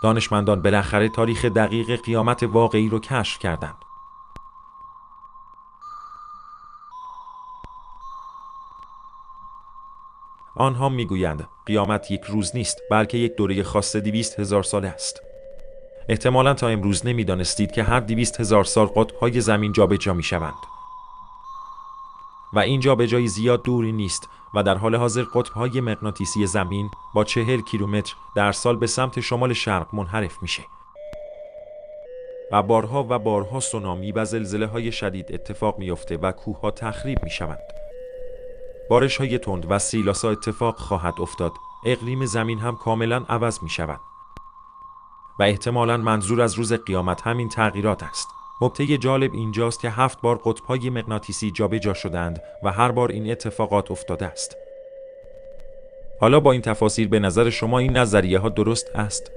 دانشمندان بالاخره تاریخ دقیق قیامت واقعی رو کشف کردند. آنها میگویند قیامت یک روز نیست، بلکه یک دوره خاص 200,000 ساله است. احتمالاً تا امروز نمیدانستید که هر 200,000 سال قطب‌های زمین جابجا میشوند و این جابجایی زیاد دوری نیست و در حال حاضر قطب‌های مغناطیسی زمین با 40 کیلومتر در سال به سمت شمال شرق منحرف میشه و بارها سونامی و زلزله‌های شدید اتفاق میفته و کوه‌ها تخریب میشوند. بارش‌های تند و سیلاسا اتفاق خواهد افتاد. اقلیم زمین هم کاملاً عوض میشود و احتمالاً منظور از روز قیامت همین تغییرات است. نکته جالب اینجاست که 7 بار قطب‌های مغناطیسی جابجا شدند و هر بار این اتفاقات افتاده است. حالا با این تفاصیل به نظر شما این نظریه ها درست است؟